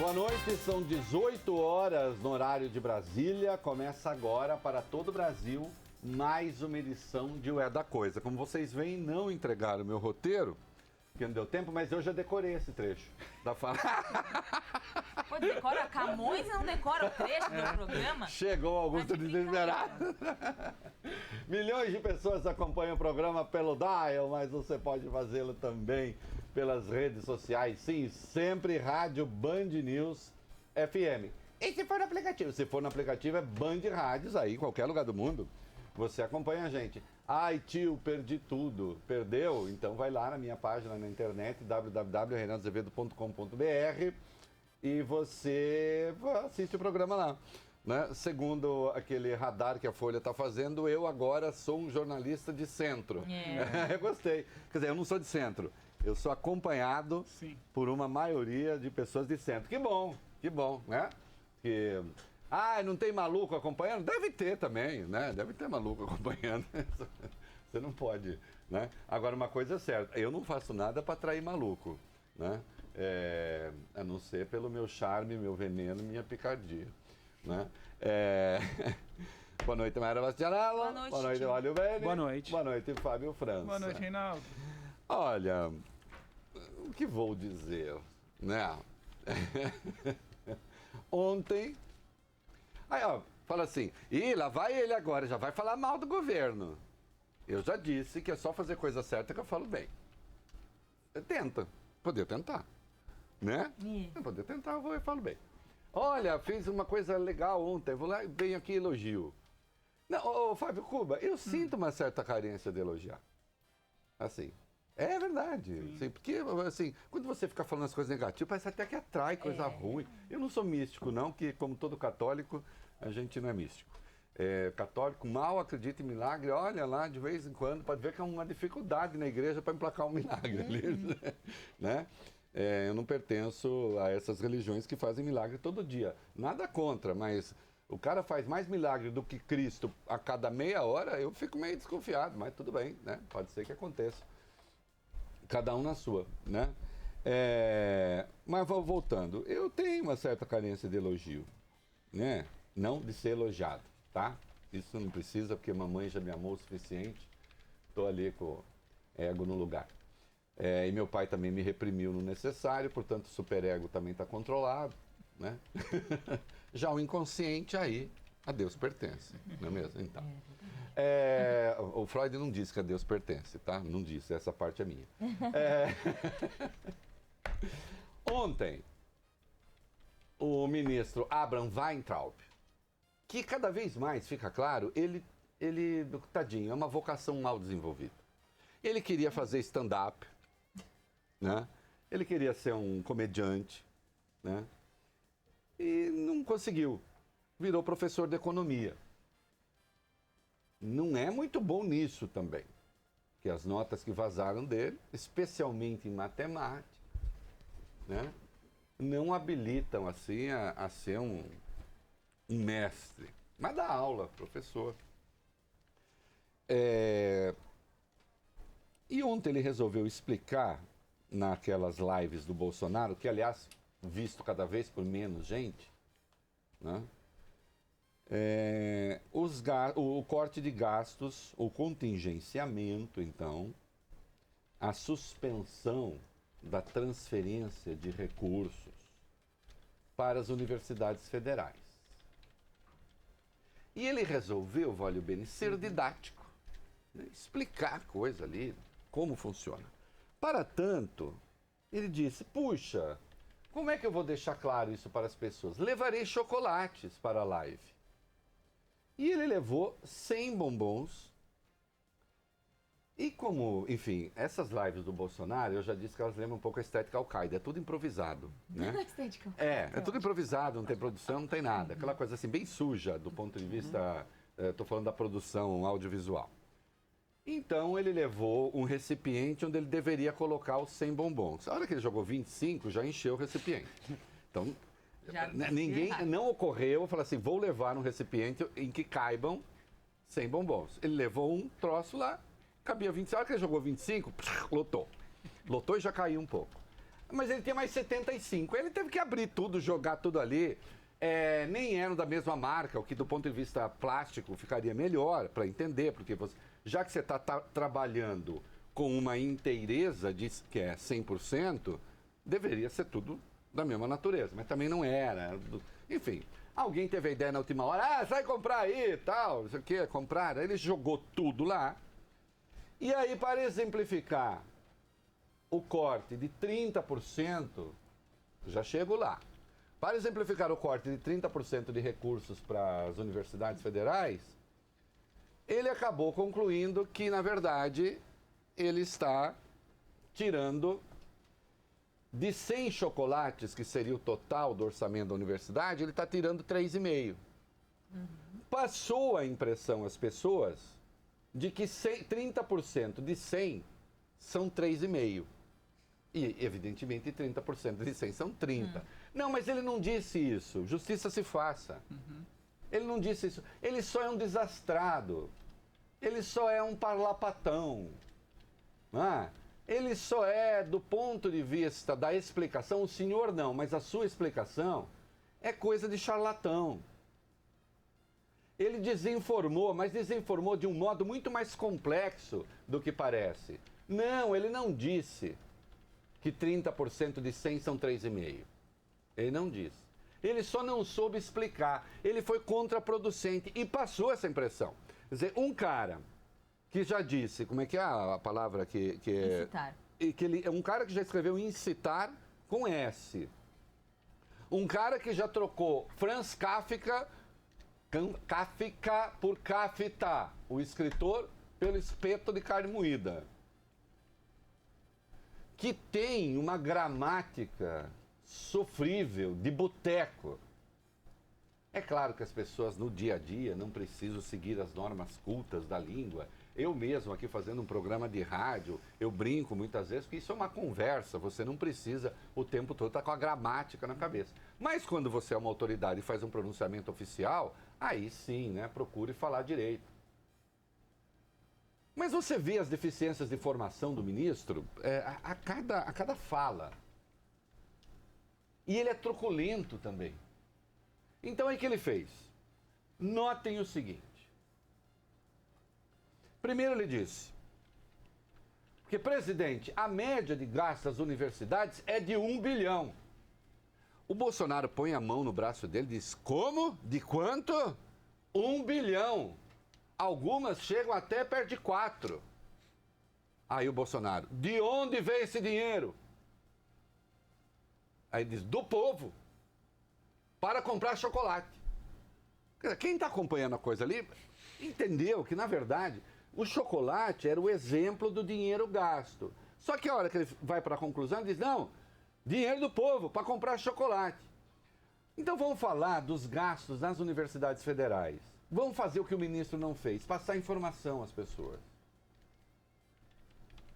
Boa noite, são 18 horas no horário de Brasília. Começa agora para todo o Brasil mais uma edição de O É da Coisa. Como vocês veem, não entregaram o meu roteiro, porque não deu tempo, mas eu já decorei esse trecho da fala. Pô, decora Camões e não decora o trecho do programa? Chegou Augusto Desesperado. Milhões de pessoas acompanham o programa pelo Dial, mas você pode fazê-lo também pelas redes sociais. Sim, sempre Rádio Band News FM. E se for no aplicativo? Se for no aplicativo é Band Rádios, aí em qualquer lugar do mundo. Você acompanha a gente. Ai, tio, perdi tudo. Perdeu? Então vai lá na minha página na internet, www.renatozevedo.com.br, e você assiste o programa lá. Né? Segundo aquele radar que a Folha está fazendo, eu agora sou um jornalista de centro. Eu gostei. Quer dizer, eu não sou de centro. Eu sou acompanhado por uma maioria de pessoas de centro. Que bom, né? Que... Ah, não tem maluco acompanhando? Deve ter também, né? Deve ter maluco acompanhando. Você não pode, né? Agora, uma coisa é certa, eu não faço nada para atrair maluco, né? A não ser pelo meu charme, meu veneno, minha picardia, né? Boa noite, Mayra Bastianello. Boa noite. Boa noite, Olho Bene. Boa noite. Boa noite, Fábio França. Boa noite, Reinaldo. Olha, o que vou dizer, né? Ontem... Aí, ó, fala assim, lá vai ele agora, já vai falar mal do governo. Eu já disse que é só fazer coisa certa que eu falo bem. Tenta, poder tentar, né? Poder tentar, eu falo bem. Olha, fiz uma coisa legal ontem, vou lá e venho aqui e elogio. Não, ô, Fábio Cuba, eu sinto uma certa carência de elogiar. Assim, é verdade. Assim, porque, assim, quando você fica falando as coisas negativas, parece até que atrai coisa ruim. Eu não sou místico, não, que como todo católico, a gente não é místico. Católico mal acredita em milagre, olha lá, de vez em quando, pode ver que é uma dificuldade na igreja para emplacar um milagre ali, né? Eu não pertenço a essas religiões que fazem milagre todo dia. Nada contra, mas o cara faz mais milagre do que Cristo a cada meia hora, eu fico meio desconfiado, mas tudo bem, né? Pode ser que aconteça. Cada um na sua, né? Mas voltando, eu tenho uma certa carência de elogio, né? Não de ser elogiado, tá? Isso não precisa, porque mamãe já me amou o suficiente. Estou ali com o ego no lugar. E meu pai também me reprimiu no necessário, portanto o superego também está controlado, né? Já o inconsciente aí, a Deus pertence, não é mesmo? Então, o Freud não disse que a Deus pertence, tá? Não disse, essa parte é minha. Ontem, o ministro Abraham Weintraub, que cada vez mais fica claro, ele, tadinho, é uma vocação mal desenvolvida. Ele queria fazer stand-up, né? Ele queria ser um comediante, né? E não conseguiu. Virou professor de economia. Não é muito bom nisso também, que as notas que vazaram dele, especialmente em matemática, né, não habilitam assim a ser um mestre, mas dá aula, professor. E ontem ele resolveu explicar naquelas lives do Bolsonaro, que aliás, visto cada vez por menos gente, né? O corte de gastos, o contingenciamento, então, a suspensão da transferência de recursos para as universidades federais. E ele resolveu, Vólio Bene, ser didático, né? Explicar a coisa ali, como funciona. Para tanto, ele disse, puxa, como é que eu vou deixar claro isso para as pessoas? Levarei chocolates para a live. E ele levou 100 bombons. E como, enfim, essas lives do Bolsonaro, eu já disse que elas lembram um pouco a estética Al-Qaeda. É tudo improvisado, né? Estética. É tudo improvisado, não tem produção, não tem nada. Aquela coisa assim, bem suja do ponto de vista, estou falando da produção audiovisual. Então ele levou um recipiente onde ele deveria colocar os 100 bombons. A hora que ele jogou 25, já encheu o recipiente. Então... ninguém, não ocorreu, falar assim, vou levar um recipiente em que caibam 100 bombons. Ele levou um troço lá, cabia 25, a hora que ele jogou 25, lotou. Lotou e já caiu um pouco. Mas ele tinha mais 75. Ele teve que abrir tudo, jogar tudo ali. Nem eram da mesma marca, o que do ponto de vista plástico ficaria melhor para entender, porque já que você está trabalhando com uma inteireza, que é 100%, deveria ser tudo da mesma natureza, mas também não era. Enfim, alguém teve a ideia na última hora, sai comprar aí e tal, não sei o que, comprar. Aí ele jogou tudo lá. E aí, para exemplificar o corte de 30%, já chego lá. Para exemplificar o corte de 30% de recursos para as universidades federais, ele acabou concluindo que, na verdade, ele está tirando de 100 chocolates, que seria o total do orçamento da universidade, ele está tirando 3,5. Passou a impressão às pessoas de que 30% de 100 são 3,5. E, evidentemente, 30% de 100 são 30. Não, mas ele não disse isso. Justiça se faça. Ele não disse isso. Ele só é um desastrado. Ele só é um parlapatão. Ele só é, do ponto de vista da explicação, o senhor não, mas a sua explicação é coisa de charlatão. Ele desinformou, mas desinformou de um modo muito mais complexo do que parece. Não, ele não disse que 30% de 100 são 3,5. Ele não disse. Ele só não soube explicar. Ele foi contraproducente e passou essa impressão. Quer dizer, um cara que já disse, como é que é a palavra que é... Incitar. Um cara que já escreveu incitar com S. Um cara que já trocou Franz Kafka por Kafta, o escritor, pelo espeto de carne moída. Que tem uma gramática sofrível, de boteco. É claro que as pessoas no dia a dia não precisam seguir as normas cultas da língua. Eu mesmo aqui fazendo um programa de rádio, eu brinco muitas vezes, porque isso é uma conversa, você não precisa o tempo todo estar com a gramática na cabeça. Mas quando você é uma autoridade e faz um pronunciamento oficial, aí sim, né, procure falar direito. Mas você vê as deficiências de formação do ministro a cada fala. E ele é truculento também. Então, aí o que ele fez? Notem o seguinte. Primeiro ele disse, porque, presidente, a média de gastos das universidades é de 1 bilhão. O Bolsonaro põe a mão no braço dele e diz, como? De quanto? 1 bilhão. Algumas chegam até perto de 4. Aí o Bolsonaro, de onde vem esse dinheiro? Aí diz, do povo, para comprar chocolate. Quem está acompanhando a coisa ali, entendeu que, na verdade, o chocolate era o exemplo do dinheiro gasto. Só que a hora que ele vai para a conclusão, ele diz, não, dinheiro do povo para comprar chocolate. Então vamos falar dos gastos nas universidades federais. Vamos fazer o que o ministro não fez, passar informação às pessoas.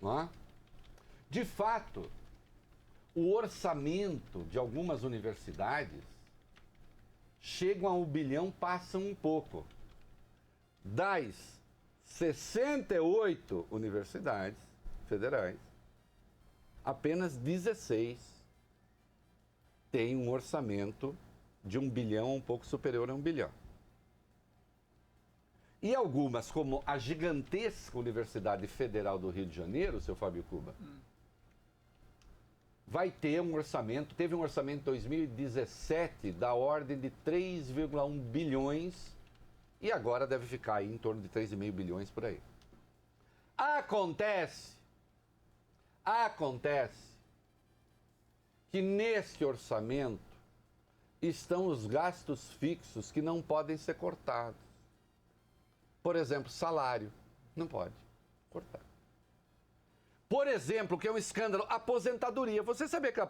Não é? De fato, o orçamento de algumas universidades chegam a 1 bilhão, passam um pouco. Das 68 universidades federais, apenas 16 têm um orçamento de 1 bilhão, um pouco superior a 1 bilhão. E algumas, como a gigantesca Universidade Federal do Rio de Janeiro, seu Fábio Cuba, vai ter um orçamento, teve um orçamento em 2017 da ordem de 3,1 bilhões e agora deve ficar aí em torno de 3,5 bilhões por aí. Acontece que nesse orçamento estão os gastos fixos que não podem ser cortados. Por exemplo, salário, não pode cortar. Por exemplo, que é um escândalo, aposentadoria. Você sabia que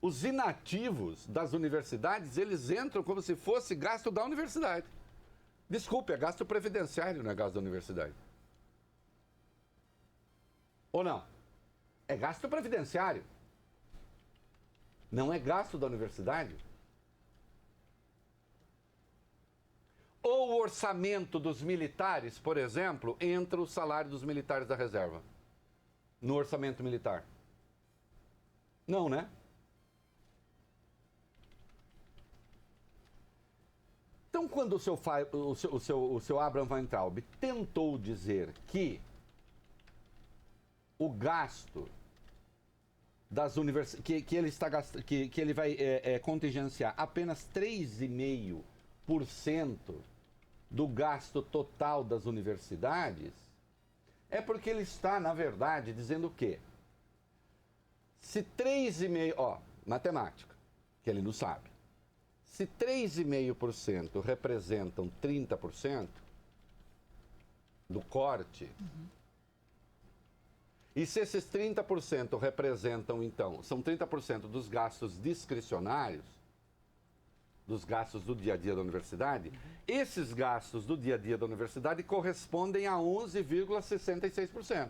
os inativos das universidades, eles entram como se fosse gasto da universidade. Desculpe, é gasto previdenciário, não é gasto da universidade. Ou não? É gasto previdenciário. Não é gasto da universidade. Ou o orçamento dos militares, por exemplo, entra o salário dos militares da reserva no orçamento militar. Não, né? Então, quando o seu Abraham Weintraub tentou dizer que o gasto das universidades, que ele está que ele vai contingenciar apenas 3,5% do gasto total das universidades, é porque ele está, na verdade, dizendo o quê? Se 3,5%, matemática, que ele não sabe. Se 3,5% representam 30% do corte, e se esses 30% representam, então, são 30% dos gastos discricionários, dos gastos do dia a dia da universidade, esses gastos do dia a dia da universidade correspondem a 11,66%.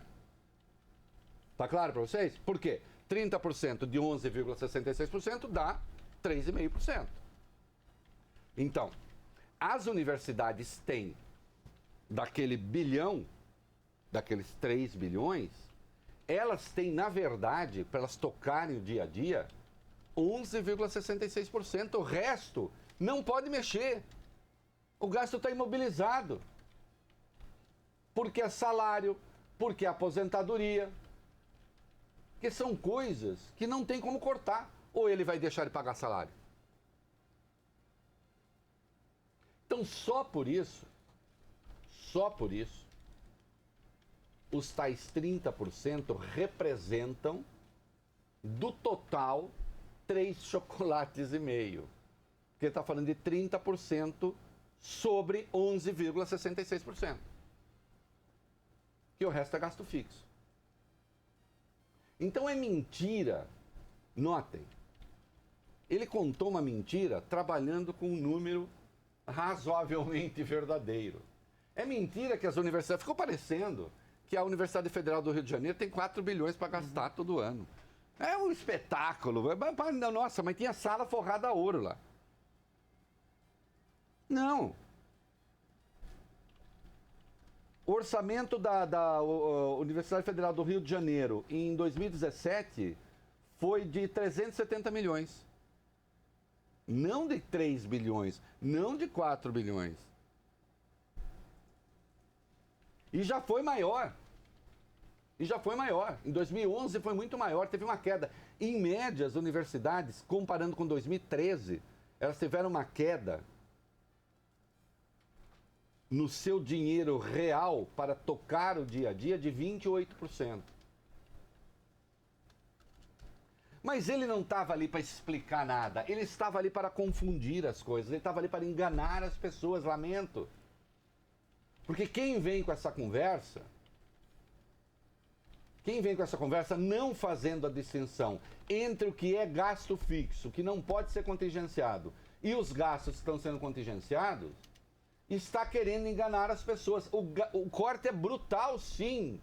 Tá claro para vocês? Por quê? 30% de 11,66% dá 3,5%. Então, as universidades têm daquele bilhão, daqueles 3 bilhões, elas têm, na verdade, para elas tocarem o dia a dia, 11,66%. O resto não pode mexer. O gasto está imobilizado. Porque é salário, porque é aposentadoria. Porque são coisas que não tem como cortar. Ou ele vai deixar de pagar salário. Então, só por isso, os tais 30% representam, do total, 3 chocolates e meio. Porque ele está falando de 30% sobre 11,66%. Que o resto é gasto fixo. Então é mentira. Notem, ele contou uma mentira trabalhando com um número razoavelmente verdadeiro. É mentira que as universidades... Ficou parecendo que a Universidade Federal do Rio de Janeiro tem 4 bilhões para gastar todo ano. É um espetáculo. Nossa, mas tinha sala forrada a ouro lá. Não. O orçamento da Universidade Federal do Rio de Janeiro em 2017 foi de 370 milhões. Não de 3 bilhões, não de 4 bilhões. E já foi maior. Em 2011 foi muito maior, teve uma queda. Em média, as universidades, comparando com 2013, elas tiveram uma queda no seu dinheiro real para tocar o dia a dia de 28%. Mas ele não estava ali para explicar nada, ele estava ali para confundir as coisas, ele estava ali para enganar as pessoas, lamento. Porque quem vem com essa conversa não fazendo a distinção entre o que é gasto fixo, que não pode ser contingenciado, e os gastos que estão sendo contingenciados, está querendo enganar as pessoas. O corte é brutal, sim.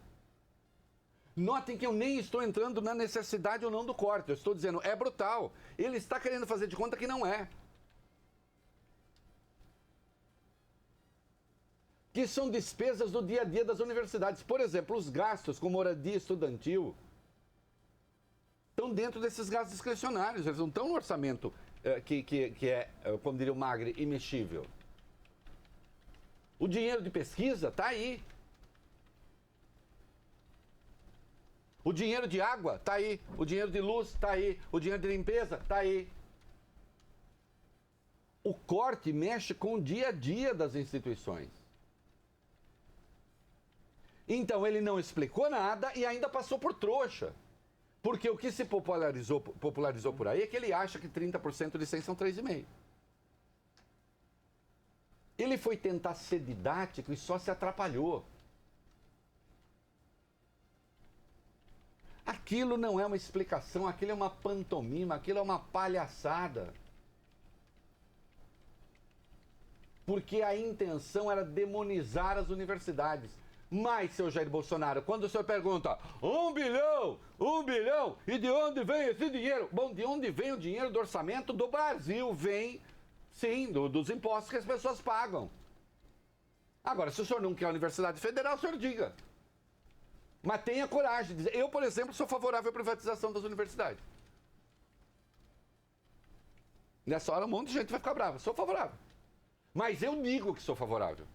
Notem que eu nem estou entrando na necessidade ou não do corte. Eu estou dizendo, é brutal. Ele está querendo fazer de conta que não é. Que são despesas do dia a dia das universidades. Por exemplo, os gastos com moradia estudantil estão dentro desses gastos discricionários. Eles não estão no orçamento que é, como diria o Magri, imexível. O dinheiro de pesquisa está aí. O dinheiro de água está aí. O dinheiro de luz está aí. O dinheiro de limpeza está aí. O corte mexe com o dia a dia das instituições. Então ele não explicou nada e ainda passou por trouxa. Porque o que se popularizou por aí é que ele acha que 30% de 100 são 3,5%. Ele foi tentar ser didático e só se atrapalhou. Aquilo não é uma explicação, aquilo é uma pantomima, aquilo é uma palhaçada. Porque a intenção era demonizar as universidades. Mas, seu Jair Bolsonaro, quando o senhor pergunta 1 bilhão, e de onde vem esse dinheiro? Bom, de onde vem o dinheiro do orçamento do Brasil? Vem, sim, dos impostos que as pessoas pagam. Agora, se o senhor não quer a Universidade Federal, o senhor diga. Mas tenha coragem de dizer. Eu, por exemplo, sou favorável à privatização das universidades. Nessa hora um monte de gente vai ficar brava. Sou favorável. Mas eu digo que sou favorável.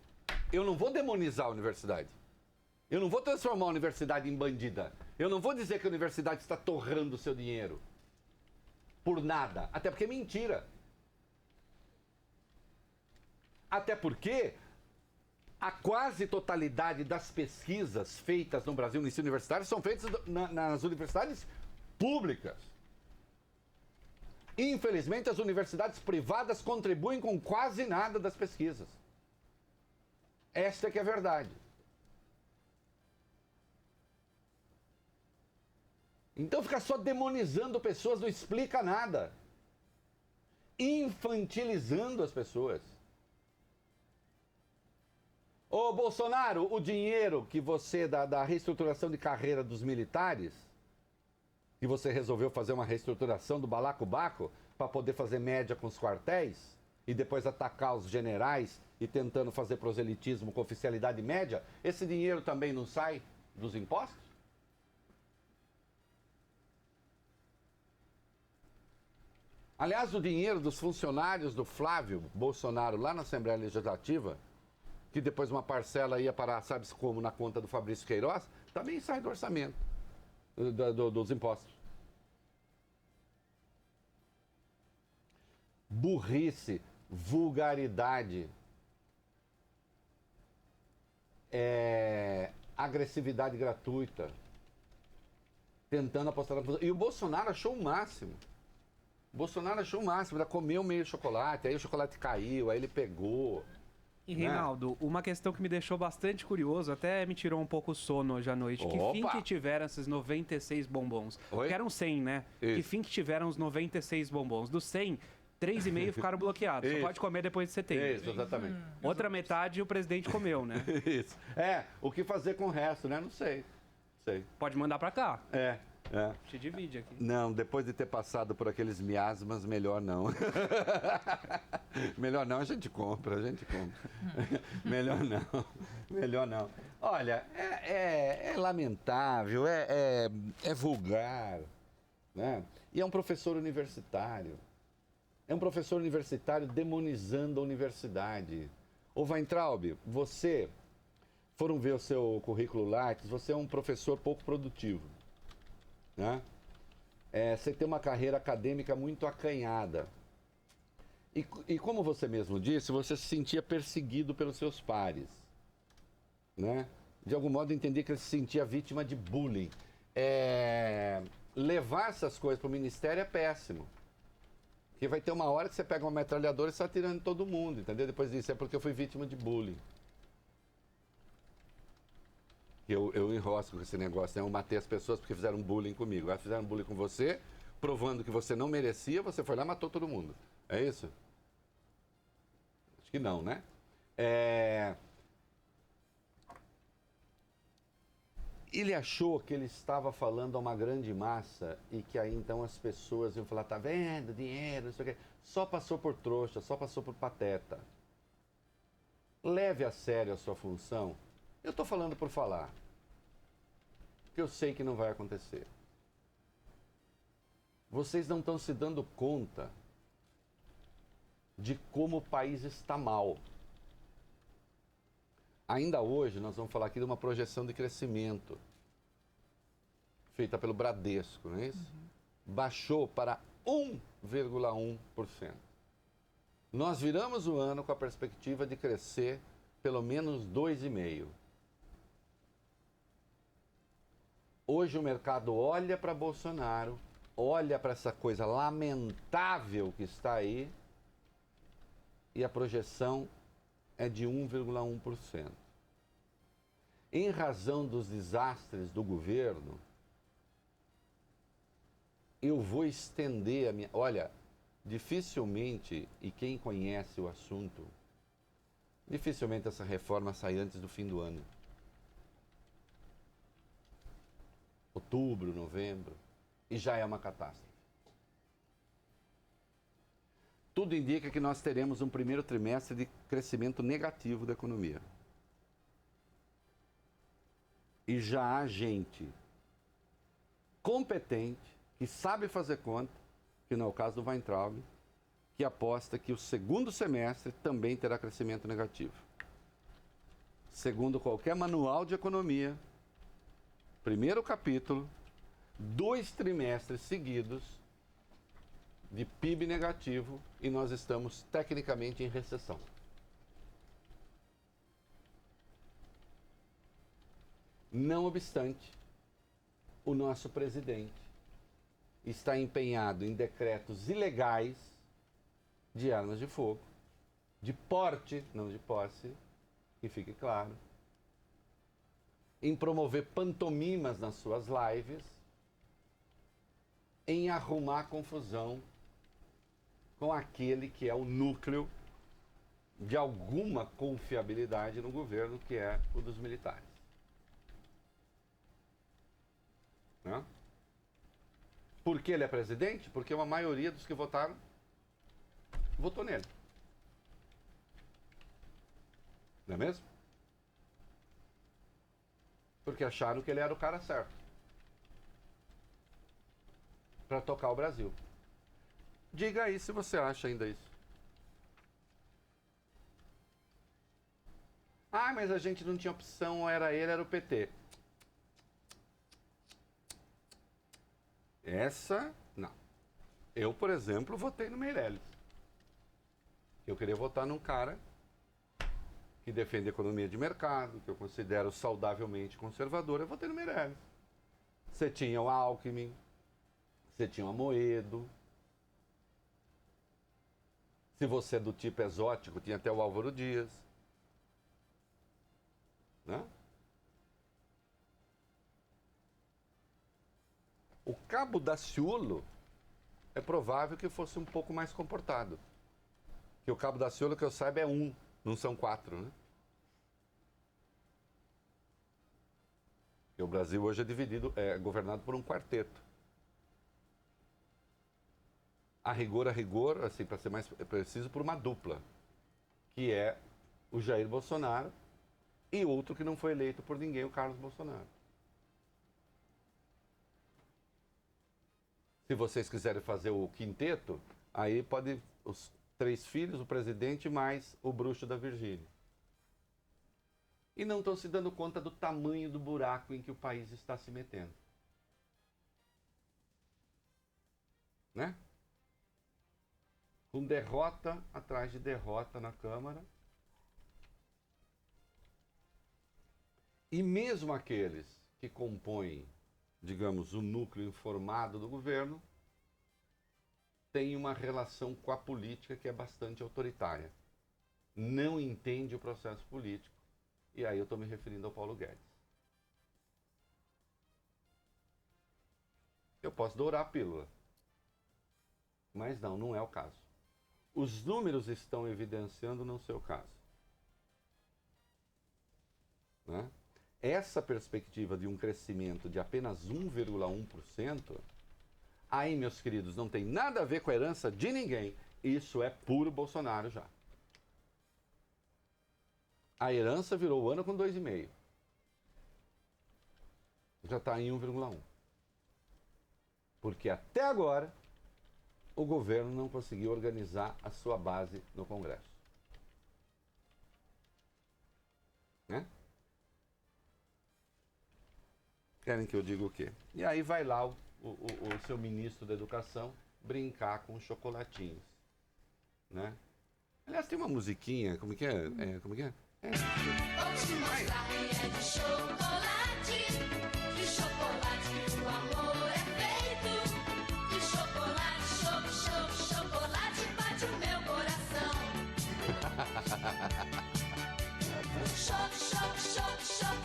Eu não vou demonizar a universidade. Eu não vou transformar a universidade em bandida. Eu não vou dizer que a universidade está torrando o seu dinheiro. Por nada. Até porque é mentira. Até porque a quase totalidade das pesquisas feitas no Brasil no ensino universitário são feitas nas universidades públicas. Infelizmente, as universidades privadas contribuem com quase nada das pesquisas. Esta é que é a verdade. Então, ficar só demonizando pessoas não explica nada. Infantilizando as pessoas. Ô, Bolsonaro, o dinheiro que você, da reestruturação de carreira dos militares, que você resolveu fazer uma reestruturação do balacobaco para poder fazer média com os quartéis e depois atacar os generais e tentando fazer proselitismo com oficialidade média, esse dinheiro também não sai dos impostos? Aliás, o dinheiro dos funcionários do Flávio Bolsonaro lá na Assembleia Legislativa, que depois uma parcela ia parar, sabe-se como, na conta do Fabrício Queiroz, também sai do orçamento, dos impostos. Burrice, vulgaridade, agressividade gratuita, tentando apostar na posição. E o Bolsonaro achou o máximo. Ele comeu meio chocolate, aí o chocolate caiu, aí ele pegou. E, Reinaldo, uma questão que me deixou bastante curioso, até me tirou um pouco o sono hoje à noite. Opa! Que fim que tiveram esses 96 bombons? Oi? Que eram 100, né? Isso. Que fim que tiveram os 96 bombons? Dos 100, 3,5 ficaram bloqueados. Só pode comer depois de setembro. Isso, exatamente. Outra metade o presidente comeu, né? Isso. O que fazer com o resto, né? Não sei. Pode mandar pra cá. É. Te divide aqui. Não, depois de ter passado por aqueles miasmas, melhor não. Melhor não, a gente compra. Melhor não. Olha, é lamentável, é vulgar, né? E é um professor universitário. É um professor universitário demonizando a universidade. Ô Weintraub, você, foram ver o seu currículo Lattes, você é um professor pouco produtivo. Né? Você tem uma carreira acadêmica muito acanhada. E como você mesmo disse, você se sentia perseguido pelos seus pares. Né? De algum modo, eu entendi que ele se sentia vítima de bullying. Levar essas coisas para o ministério é péssimo. Porque vai ter uma hora que você pega uma metralhadora e está atirando em todo mundo, entendeu? Depois disso, é porque eu fui vítima de bullying. Eu enrosco com esse negócio, né? Eu matei as pessoas porque fizeram bullying comigo. Elas fizeram bullying com você, provando que você não merecia, você foi lá e matou todo mundo. É isso? Acho que não, né? Ele achou que ele estava falando a uma grande massa e que aí então as pessoas iam falar, tá vendo, dinheiro, não sei o quê. Só passou por trouxa, só passou por pateta. Leve a sério a sua função. Eu estou falando por falar, porque eu sei que não vai acontecer. Vocês não estão se dando conta de como o país está mal. Ainda hoje nós vamos falar aqui de uma projeção de crescimento feita pelo Bradesco, não é isso? Baixou para 1,1%. Nós viramos o ano com a perspectiva de crescer pelo menos 2,5%. Hoje o mercado olha para Bolsonaro, olha para essa coisa lamentável que está aí e a projeção é de 1,1%. Em razão dos desastres do governo, eu vou estender a minha... Olha, dificilmente, e quem conhece o assunto, dificilmente essa reforma sai antes do fim do ano. Outubro, novembro, e já é uma catástrofe. Tudo indica que nós teremos um primeiro trimestre de crescimento negativo da economia. E já há gente competente, que sabe fazer conta, que não é o caso do Weintraub, que aposta que o segundo semestre também terá crescimento negativo. Segundo qualquer manual de economia, primeiro capítulo, 2 trimestres seguidos de PIB negativo e nós estamos tecnicamente em recessão. Não obstante, o nosso presidente está empenhado em decretos ilegais de armas de fogo, de porte, não de posse, que fique claro, em promover pantomimas nas suas lives, em arrumar confusão com aquele que é o núcleo de alguma confiabilidade no governo, que é o dos militares. Né? Por que ele é presidente? Porque uma maioria dos que votaram votou nele. Não é mesmo? Porque acharam que ele era o cara certo para tocar o Brasil. Diga aí se você acha ainda isso. Ah, mas a gente não tinha opção, era ele, era o PT. Essa, não. Eu, por exemplo, votei no Meirelles. Eu queria votar num cara que defende a economia de mercado, que eu considero saudavelmente conservador. Eu votei no Meirelles. Você tinha o Alckmin, você tinha o Amoedo. Se você é do tipo exótico, tinha até o Álvaro Dias. Né? O Cabo Daciolo é provável que fosse um pouco mais comportado. Que o Cabo Daciolo, que eu saiba, é 1, não são 4, né? E o Brasil hoje é dividido, é governado por um quarteto. A rigor, assim, para ser mais preciso, por uma dupla, que é o Jair Bolsonaro e outro que não foi eleito por ninguém, o Carlos Bolsonaro. Se vocês quiserem fazer o quinteto, aí pode os 3 filhos, o presidente, mais o bruxo da Virgínia. E não estão se dando conta do tamanho do buraco em que o país está se metendo. Né? Com derrota atrás de derrota na Câmara. E mesmo aqueles que compõem, digamos, o núcleo informado do governo, têm uma relação com a política que é bastante autoritária. Não entende o processo político. E aí eu estou me referindo ao Paulo Guedes. Eu posso dourar a pílula. Mas não é o caso. Os números estão evidenciando não ser o caso. Né? Essa perspectiva de um crescimento de apenas 1,1%, aí, meus queridos, não tem nada a ver com a herança de ninguém. Isso é puro Bolsonaro já. A herança virou o ano com 2,5%. Já está em 1,1%. Porque até agora o governo não conseguiu organizar a sua base no Congresso. Né? Querem que eu diga o quê? E aí vai lá o seu ministro da Educação brincar com chocolatinhos. Né? Aliás, tem uma musiquinha, como que é? Como que é? Vou te mostrar quem é de chocolate o amor é feito. De chocolate, chocolate bate o meu coração.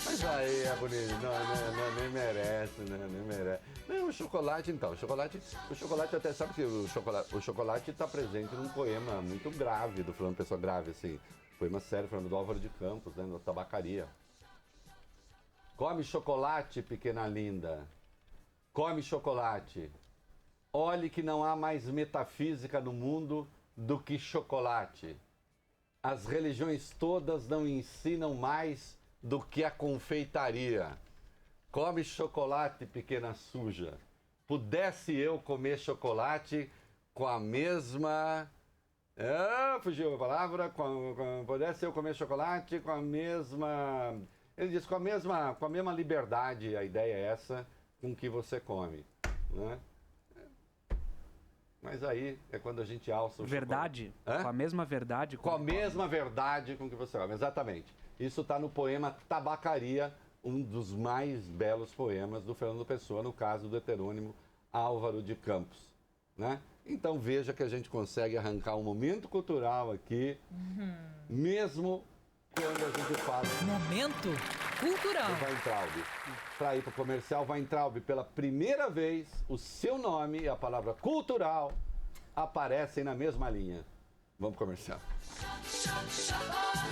Mas aí, é bonito, não, nem merece, né? Nem merece. Não, o chocolate, então, o chocolate até sabe que o chocolate está presente num poema muito grave, do Fernando Pessoa grave, assim. Poema sério, falando do Álvaro de Campos, né, na tabacaria. Come chocolate, pequena linda. Come chocolate. Olhe que não há mais metafísica no mundo do que chocolate. As religiões todas não ensinam mais do que a confeitaria. Come chocolate, pequena suja. Pudesse eu comer chocolate com a mesma Fugiu a palavra. Pudesse eu comer chocolate com a mesma... Ele diz, com a mesma liberdade, a ideia é essa, com que você come, né? Mas aí é quando a gente alça o Verdade? Hã? Com a mesma verdade? Com a mesma verdade com que você come, exatamente. Isso está no poema Tabacaria, um dos mais belos poemas do Fernando Pessoa, no caso do heterônimo Álvaro de Campos, né? Então veja que a gente consegue arrancar um momento cultural aqui, mesmo quando a gente fala Momento cultural. do Weintraub. Para ir para o comercial, Weintraub, pela primeira vez, o seu nome e a palavra cultural aparecem na mesma linha. Vamos pro comercial. Chocolate.